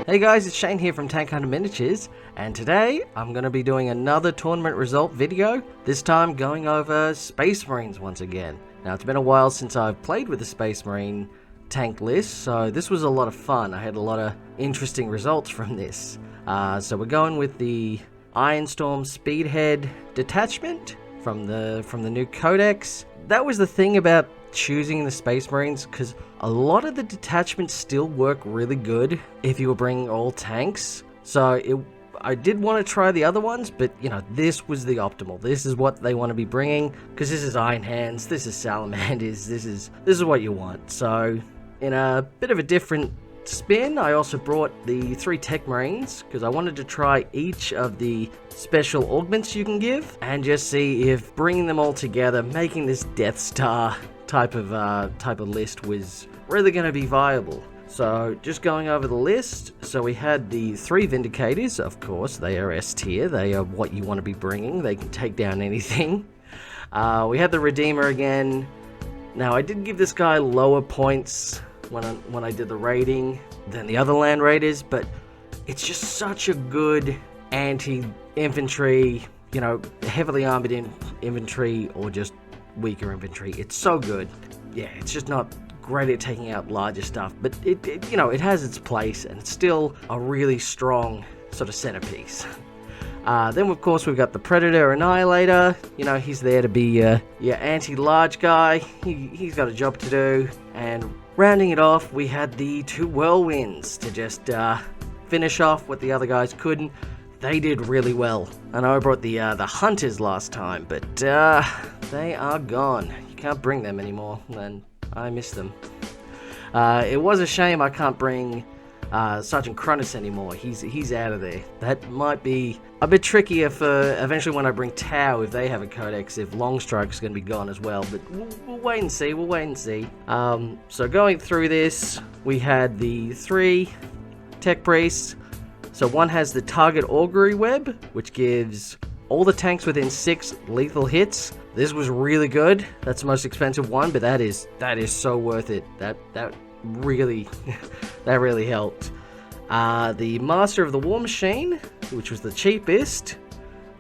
Hey guys, it's Shane here from Tank Hunter Miniatures, and today I'm going to be doing another tournament result video, this time going over Space Marines once again. Now it's been a while since I've played with the Space Marine tank list, so this was a lot of fun. I had a lot of interesting results from this. So we're going with the Ironstorm spearhead detachment from the new codex. That was the thing about choosing the Space Marines, because a lot of the detachments still work really good if you were bringing all tanks. So I did want to try the other ones, but you know, this was the optimal. This is what they want to be bringing, because this is Iron Hands, this is Salamanders, this is what you want. So in a bit of a different spin, I also brought the 3 Tech Marines, because I wanted to try each of the special augments you can give, and just see if bringing them all together, making this Death Star type of list was really going to be viable. So just going over the list, so we had the 3 Vindicators. Of course, they are S tier, they are what you want to be bringing, they can take down anything. We had the Redeemer again. Now I did give this guy lower points when I did the rating than the other Land Raiders, but it's just such a good anti-infantry, you know, heavily armored infantry or just weaker infantry. It's so good. Yeah, it's just not great at taking out larger stuff, but it you know, it has its place, and it's still a really strong sort of centerpiece. Then of course we've got the Predator Annihilator. You know, he's there to be your anti-large guy. He's got a job to do. And rounding it off, we had the 2 Whirlwinds to just finish off what the other guys couldn't. They did really well. I know I brought the Hunters last time, but they are gone. You can't bring them anymore, and I miss them. It was a shame I can't bring Sergeant Cronus anymore. He's out of there. That might be a bit trickier for eventually when I bring Tau, if they have a codex, if Longstrike's going to be gone as well, but we'll wait and see. So going through this, we had the 3 Tech Priests. So one has the Target Augury Web, which gives all the tanks within 6 lethal hits. This was really good. That's the most expensive one, but that is so worth it. That really that really helped. The Master of the War Machine, which was the cheapest,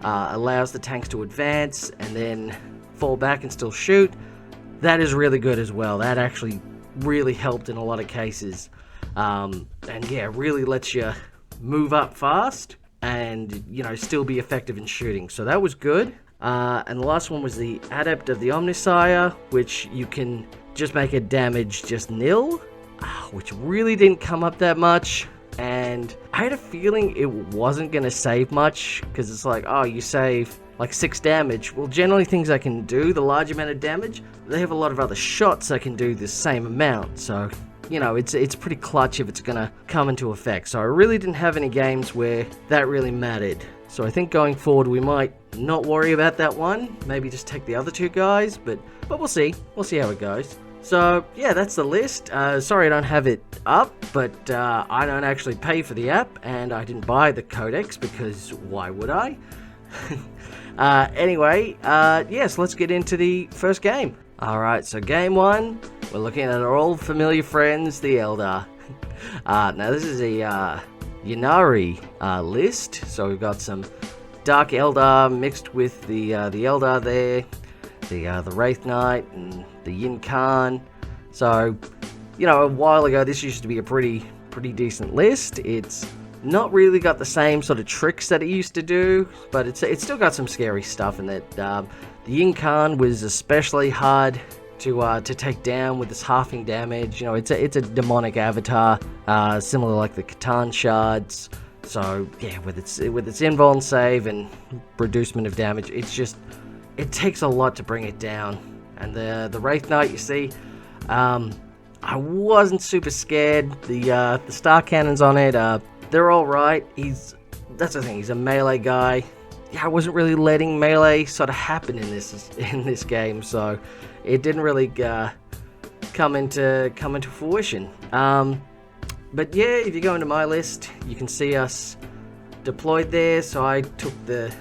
allows the tanks to advance and then fall back and still shoot. That is really good as well. That actually really helped in a lot of cases. And yeah, really lets you move up fast and, you know, still be effective in shooting. So that was good. And the last one was the Adept of the Omnissiah, which you can just make a damage just nil, which really didn't come up that much. And I had a feeling it wasn't going to save much, because it's like, oh, you save like 6 damage. Well, generally things I can do the large amount of damage, they have a lot of other shots that can do the same amount. So, you know, it's pretty clutch if it's going to come into effect. So I really didn't have any games where that really mattered. So I think going forward we might not worry about that one. Maybe just take the other 2 guys, but we'll see. We'll see how it goes. So yeah, that's the list. Sorry I don't have it up, but I don't actually pay for the app, and I didn't buy the codex because why would I? Anyway, yes, let's get into the first game. Alright, so game 1, we're looking at our old familiar friends, the Eldar. Now this is a Ynnari list, so we've got some Dark Eldar mixed with the Eldar there, the Wraith Knight and the Yin Khan. So, you know, a while ago this used to be a pretty decent list. It's not really got the same sort of tricks that it used to do, but it's still got some scary stuff in it. The Yin Khan was especially hard to take down with this halving damage. You know, it's a demonic avatar, similar like the Catan shards. So yeah, with its invuln save and reducement of damage, it takes a lot to bring it down. And the Wraith Knight, you see, I wasn't super scared. The star cannons on it, they're all right. That's the thing. He's a melee guy. Yeah, I wasn't really letting melee sort of happen in this game, so it didn't really come into fruition. But yeah, if you go into my list, you can see us deployed there. So I took the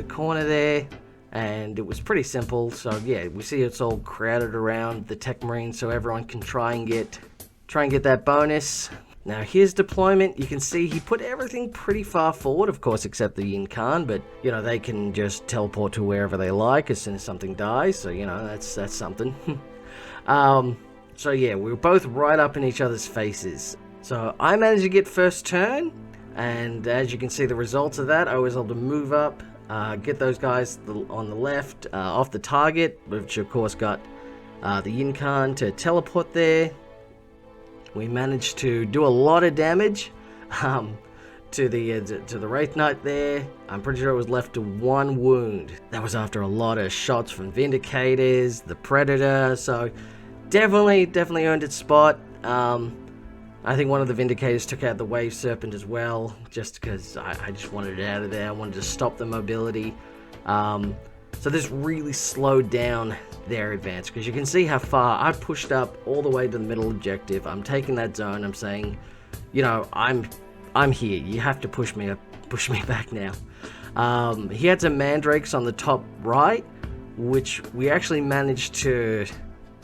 corner there, and it was pretty simple. So yeah, we see it's all crowded around the Tech Marines, so everyone can try and get that bonus. Now his deployment, you can see he put everything pretty far forward, of course, except the Yin Khan, but, you know, they can just teleport to wherever they like as soon as something dies, so, you know, that's something. So yeah, we were both right up in each other's faces. So I managed to get first turn, and as you can see the results of that, I was able to move up, get those guys on the left off the target, which of course got the Yin Khan to teleport there. We managed to do a lot of damage to the Wraith Knight there. I'm pretty sure it was left to 1 wound. That was after a lot of shots from Vindicators, the Predator, so definitely earned its spot. I think one of the Vindicators took out the Wave Serpent as well, just because I just wanted it out of there. I wanted to stop the mobility. So this really slowed down their advance, because you can see how far I pushed up all the way to the middle objective. I'm taking that zone. I'm saying, you know, I'm here. You have to push me back now. He had some mandrakes on the top right, which we actually managed to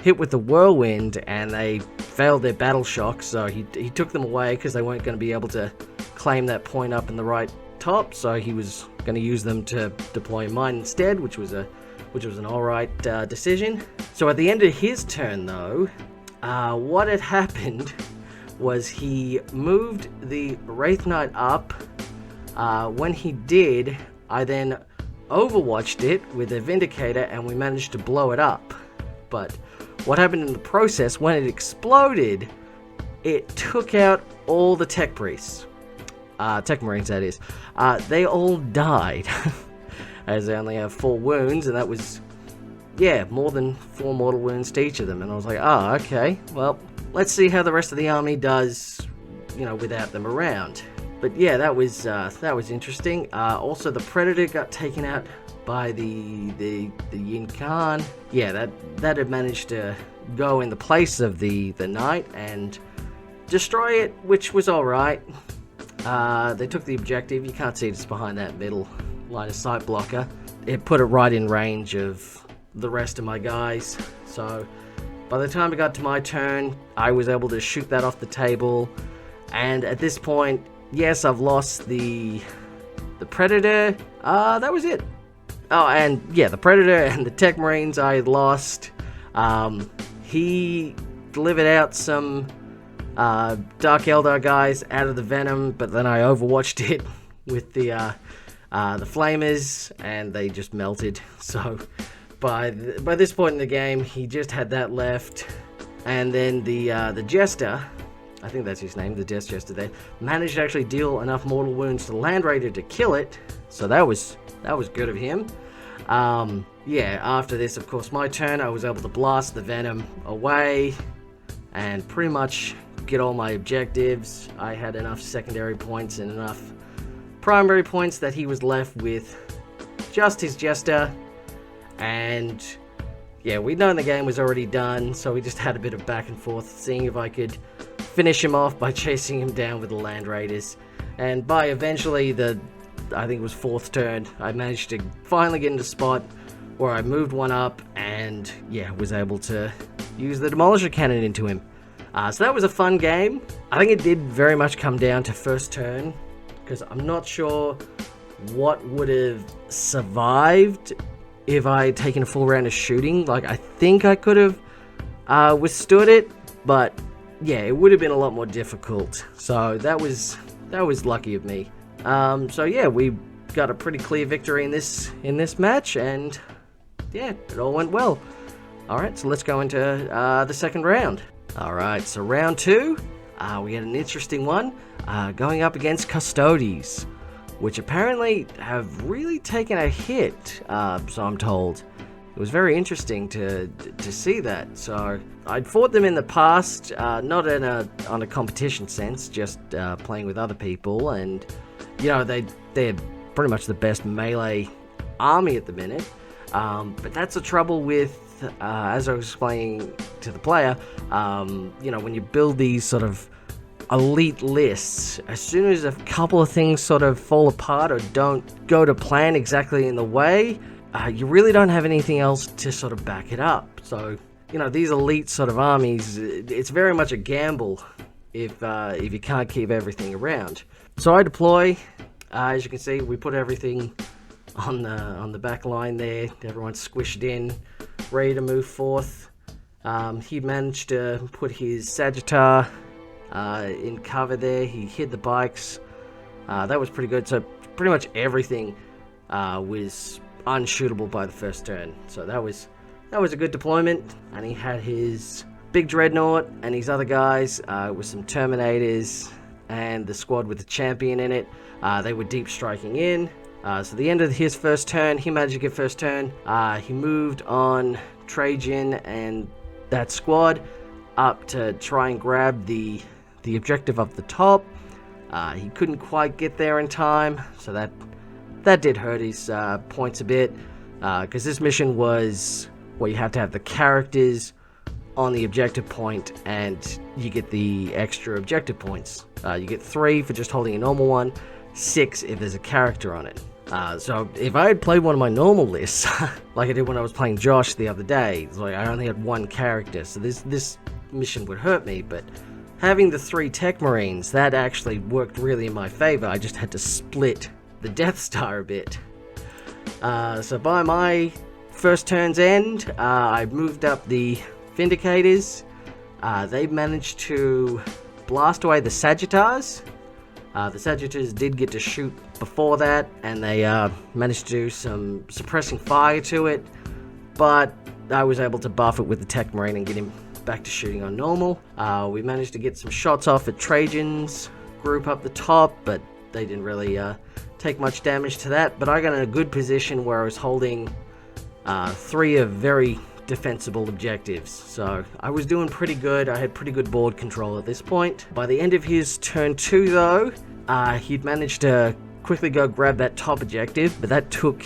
hit with the whirlwind, and they failed their battle shock. So he took them away because they weren't going to be able to claim that point up in the right top. So he was going to use them to deploy mine instead, which was an alright decision. So at the end of his turn though, what had happened was he moved the Wraith Knight up. When he did, I then overwatched it with a Vindicator, and we managed to blow it up. But what happened in the process, when it exploded, it took out all the tech priests. Tech marines, that is. They all died, as they only have 4 wounds, and that was, yeah, more than 4 mortal wounds to each of them. And I was like, oh, okay, well, let's see how the rest of the army does, you know, without them around. But yeah, that was interesting. Also, the Predator got taken out by the Yin Khan. Yeah, that had managed to go in the place of the Knight and destroy it, which was alright. They took the objective. You can't see it, it's behind that middle line of sight blocker. It put it right in range of the rest of my guys. So by the time it got to my turn, I was able to shoot that off the table. And at this point, yes, I've lost the Predator. That was it. Oh, and yeah, the Predator and the Tech Marines I had lost. He delivered out some Dark Eldar guys out of the Venom, but then I overwatched it with the Flamers, and they just melted. So by this point in the game, he just had that left, and then the Jester, I think that's his name, the Death Jester there, managed to actually deal enough mortal wounds to Land Raider to kill it. So that was good of him. Yeah, after this, of course, my turn, I was able to blast the Venom away and pretty much get all my objectives. I had enough secondary points and enough primary points that he was left with just his Jester. And yeah, we'd known the game was already done, so we just had a bit of back and forth, seeing if I could finish him off by chasing him down with the Land Raiders. And by eventually I think it was 4th turn, I managed to finally get into a spot where I moved one up and, yeah, was able to use the Demolisher Cannon into him. So that was a fun game. I think it did very much come down to first turn, because I'm not sure what would have survived if I had taken a full round of shooting. Like, I think I could have withstood it, but yeah, it would have been a lot more difficult. So that was lucky of me. So yeah, we got a pretty clear victory in this match, and yeah, it all went well. Alright, so let's go into the second round. Alright, so round 2, we had an interesting one, going up against Custodes, which apparently have really taken a hit, so I'm told. It was very interesting to see that. So I'd fought them in the past, not on a competition sense, just playing with other people, and you know, they're pretty much the best melee army at the minute. But that's the trouble with, as I was explaining to the player, you know, when you build these sort of elite lists, as soon as a couple of things sort of fall apart or don't go to plan exactly in the way, you really don't have anything else to sort of back it up. So, you know, these elite sort of armies, it's very much a gamble if you can't keep everything around. So I deploy. As you can see, we put everything on the back line there. Everyone's squished in, ready to move forth. He managed to put his Sagittar in cover there. He hid the bikes. That was pretty good. So pretty much everything was unshootable by the first turn. So that was a good deployment. And he had his big dreadnought and his other guys with some Terminators and the squad with the champion in it. They were deep striking in. So the end of his first turn, he managed to get first turn. He moved on Trajan and that squad up to try and grab the objective up the top. He couldn't quite get there in time, so that did hurt his points a bit, because this mission was where you have to have the characters on the objective point and you get the extra objective points. You get 3 for just holding a normal one, 6 if there's a character on it. So if I had played one of my normal lists, like I did when I was playing Josh the other day, it's like I only had 1 character, so this mission would hurt me, but having the 3 Tech Marines, that actually worked really in my favor. I just had to split the Death Star a bit. So by my first turn's end, I moved up the Vindicators. They managed to blast away the Sagittars. The Sagittars did get to shoot before that, and they managed to do some suppressing fire to it, but I was able to buff it with the Tech Marine and get him back to shooting on normal. We managed to get some shots off at Trajan's group up the top, but they didn't really take much damage to that. But I got in a good position where I was holding 3 of very defensible objectives, so I was doing pretty good. I had pretty good board control at this point. By the end of his turn 2 though, he'd managed to quickly go grab that top objective, but that took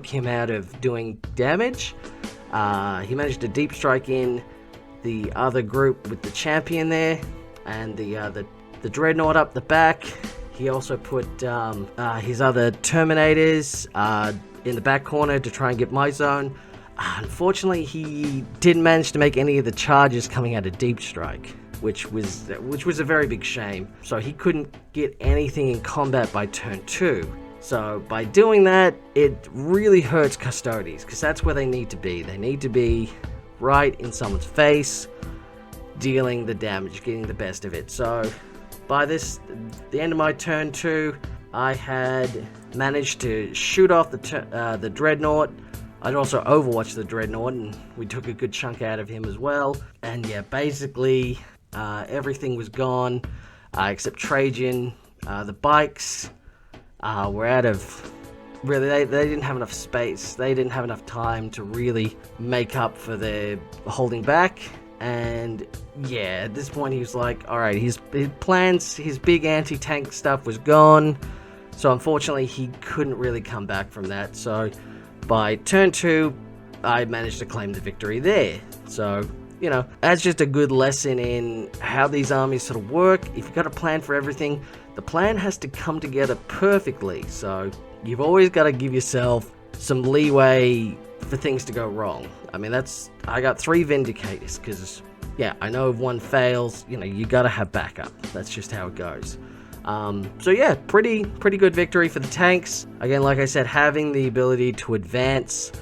him out of doing damage. He managed to deep strike in the other group with the champion there, and the dreadnought up the back. He also put his other Terminators in the back corner to try and get my zone. Unfortunately, he didn't manage to make any of the charges coming out of deep strike, which was a very big shame. So he couldn't get anything in combat by turn 2. So by doing that, it really hurts Custodes, because that's where they need to be. They need to be right in someone's face, dealing the damage, getting the best of it. So by the end of my turn 2, I had managed to shoot off the dreadnought. I'd also overwatched the dreadnought, and we took a good chunk out of him as well. And yeah, basically everything was gone except Trajan. The bikes were out of... Really, they didn't have enough space. They didn't have enough time to really make up for their holding back. And yeah, at this point he was like, alright, his plans, his big anti-tank stuff was gone. So unfortunately he couldn't really come back from that. So by turn 2, I managed to claim the victory there. So, you know, that's just a good lesson in how these armies sort of work. If you've got a plan for everything, the plan has to come together perfectly. So you've always got to give yourself some leeway for things to go wrong. I mean, I got 3 Vindicators, because, yeah, I know if one fails, you know, you got to have backup. That's just how it goes. So yeah, pretty good victory for the tanks. Again, like I said, having the ability to advance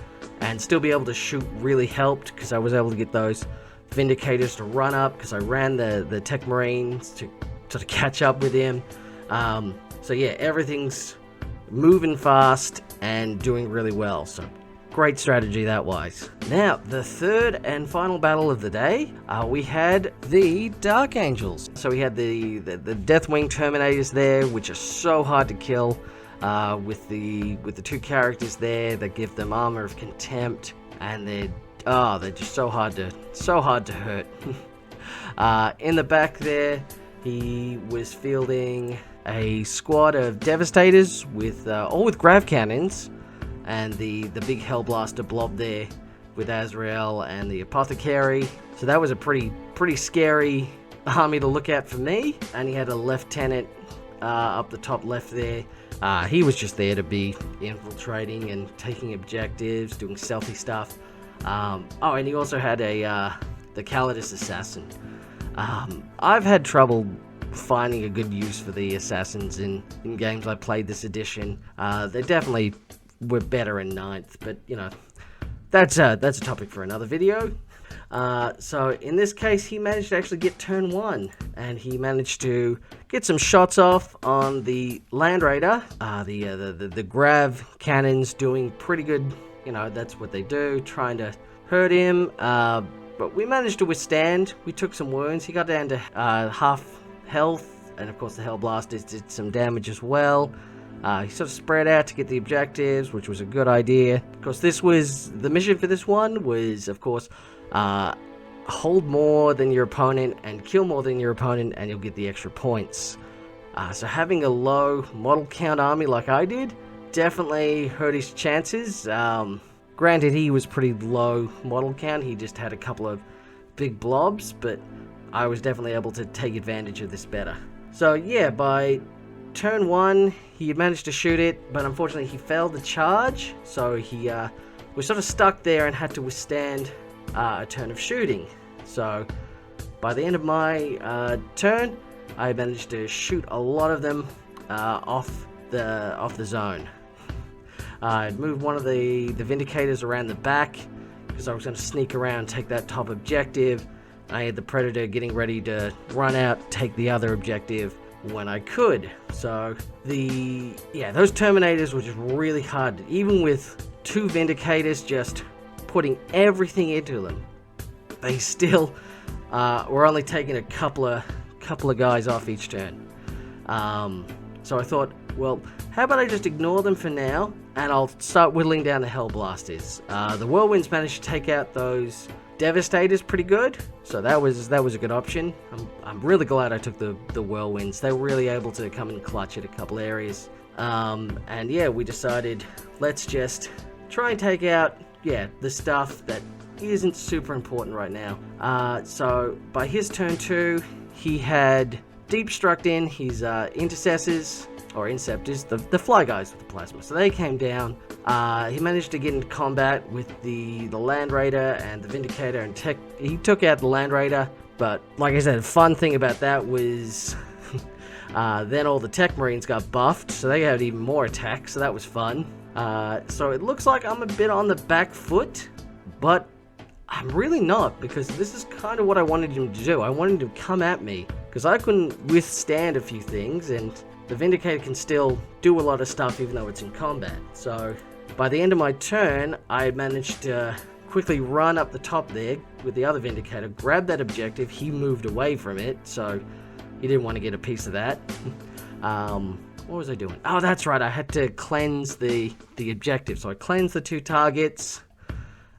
and still be able to shoot really helped, because I was able to get those Vindicators to run up, because I ran the Tech Marines to sort of catch up with him. So yeah, everything's moving fast and doing really well. So great strategy that wise. Now, the third and final battle of the day, we had the Dark Angels. So we had the Deathwing Terminators there, which are so hard to kill, with the 2 characters there that give them Armor of Contempt, and they're just so hard to hurt. In the back there, he was fielding a squad of Devastators with all with grav cannons, and the big Hellblaster blob there with Azrael and the Apothecary. So that was a pretty scary army to look at for me. And he had a lieutenant up the top left there. He was just there to be infiltrating and taking objectives, doing stealthy stuff. Oh, and he also had the Calidus Assassin. I've had trouble finding a good use for the assassins in games I played this edition. They definitely were better in 9th, but you know, that's a topic for another video. So in this case, he managed to actually get turn 1, and he managed to get some shots off on the Land Raider. The grav cannons doing pretty good. You know, that's what they do, trying to hurt him. But we managed to withstand. We took some wounds. He got down to half health, and of course the Hellblasters did some damage as well. He sort of spread out to get the objectives, which was a good idea. Of course, the mission for this one was, of course, hold more than your opponent and kill more than your opponent, and you'll get the extra points. So having a low model count army like I did definitely hurt his chances. Granted, he was pretty low model count. He just had a couple of big blobs, but I was definitely able to take advantage of this better. So yeah, by turn 1, he had managed to shoot it, but unfortunately he failed the charge, so he was sort of stuck there and had to withstand a turn of shooting. So by the end of my turn, I managed to shoot a lot of them off the zone. I'd moved one of the Vindicators around the back because I was going to sneak around, take that top objective. I had the Predator getting ready to run out, take the other objective when I could. So those Terminators were just really hard, even with 2 Vindicators just putting everything into them. They still were only taking a couple of guys off each turn. So I thought, well, how about I just ignore them for now, and I'll start whittling down the Hellblasters. The Whirlwinds managed to take out those Devastators pretty good, so that was a good option. I'm really glad I took the Whirlwinds. They were really able to come and clutch at a couple areas. And yeah, we decided, let's just try and take out, the stuff that isn't super important right now. So by his turn 2, he had deep struck in his intercessors, or inceptors, the fly guys with the plasma. So they came down. He managed to get into combat with the Land Raider and the Vindicator, and he took out the Land Raider. But like I said, the fun thing about that was then all the Tech Marines got buffed, so they had even more attack, so that was fun. So it looks like I'm a bit on the back foot, but I'm really not, because this is kind of what I wanted him to do. I wanted him to come at me, because I couldn't withstand a few things, and the Vindicator can still do a lot of stuff even though it's in combat. So by the end of my turn, I managed to quickly run up the top there with the other Vindicator, grab that objective. He moved away from it, so he didn't want to get a piece of that. What was I doing? Oh, that's right, I had to cleanse the objective. So I cleansed the 2 targets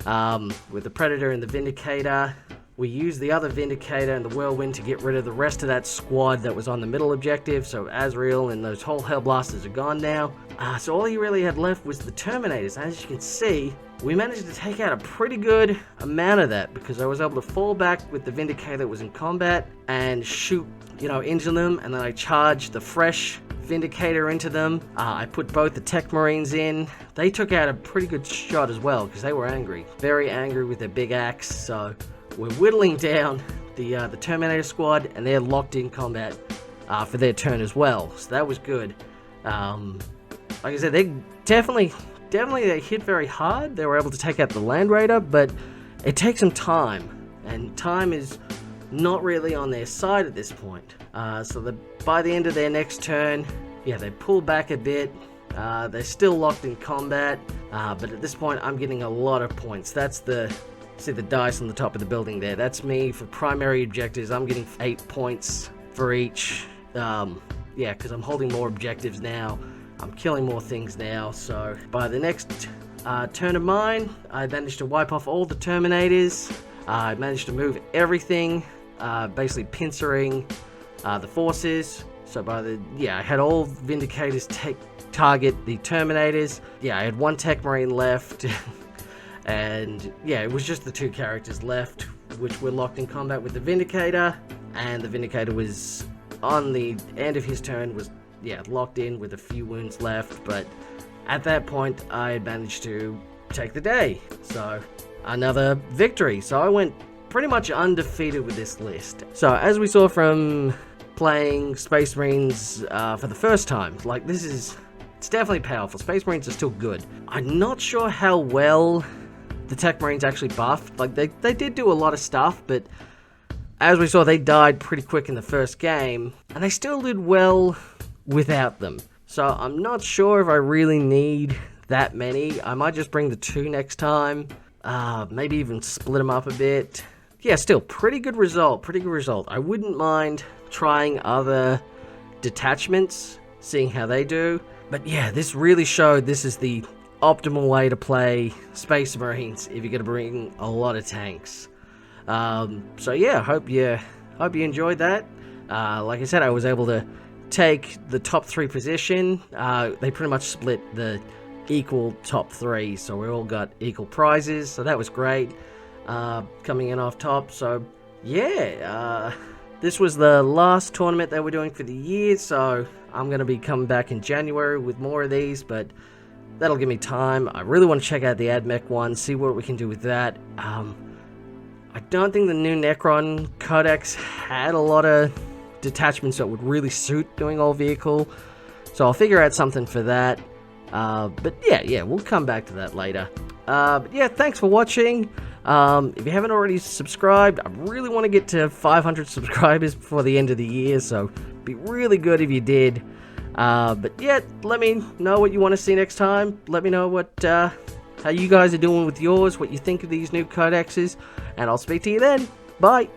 with the Predator and the Vindicator. We used the other Vindicator and the Whirlwind to get rid of the rest of that squad that was on the middle objective. So Azrael and those whole Hellblasters are gone now. So all he really had left was the Terminators. As you can see, we managed to take out a pretty good amount of that, because I was able to fall back with the Vindicator that was in combat and shoot, into them. And then I charged the fresh Vindicator into them. I put both the Tech Marines in. They took out a pretty good shot as well, because they were angry. Very angry with their big axe. So we're whittling down the Terminator squad, and they're locked in combat for their turn as well. So that was good. Like I said, they definitely they hit very hard. They were able to take out the Land Raider, but it takes some time, and time is not really on their side at this point. So by the end of their next turn, they pull back a bit. They're still locked in combat, but at this point, I'm getting a lot of points. That's see the dice on the top of the building there. That's me for primary objectives. I'm getting 8 points for each. Because I'm holding more objectives now. I'm killing more things now. So by the next turn of mine, I managed to wipe off all the Terminators. I managed to move everything, basically pincering the forces. So I had all Vindicators target the Terminators. I had 1 Tech Marine left. And it was just the 2 characters left, which were locked in combat with the Vindicator. And the Vindicator was on the end of his turn, was locked in with a few wounds left. But at that point, I had managed to take the day. So another victory. So I went pretty much undefeated with this list. So as we saw from playing Space Marines for the first time, like it's definitely powerful. Space Marines are still good. I'm not sure how well the Tech Marines actually buffed. Like they did do a lot of stuff, but as we saw, they died pretty quick in the first game, and they still did well without them. So I'm not sure if I really need that many. I might just bring the 2 next time. Maybe even split them up a bit. Yeah, still, pretty good result. I wouldn't mind trying other detachments, seeing how they do. But yeah, this really showed this is the optimal way to play Space Marines if you're going to bring a lot of tanks. So yeah, hope you enjoyed that. Like I said, I was able to take the top 3 position. They pretty much split the equal top 3, so we all got equal prizes, so that was great. Coming in off top. So yeah, this was the last tournament that we're doing for the year, so I'm going to be coming back in January with more of these, but that'll give me time. I really want to check out the AdMech one, see what we can do with that. I don't think the new Necron Codex had a lot of detachments that would really suit doing all vehicle, so I'll figure out something for that. But yeah, we'll come back to that later. But yeah, thanks for watching. If you haven't already subscribed, I really want to get to 500 subscribers before the end of the year, so it'd be really good if you did. But yeah, let me know what you want to see next time. Let me know what how you guys are doing with yours, what you think of these new codexes, and I'll speak to you then. Bye!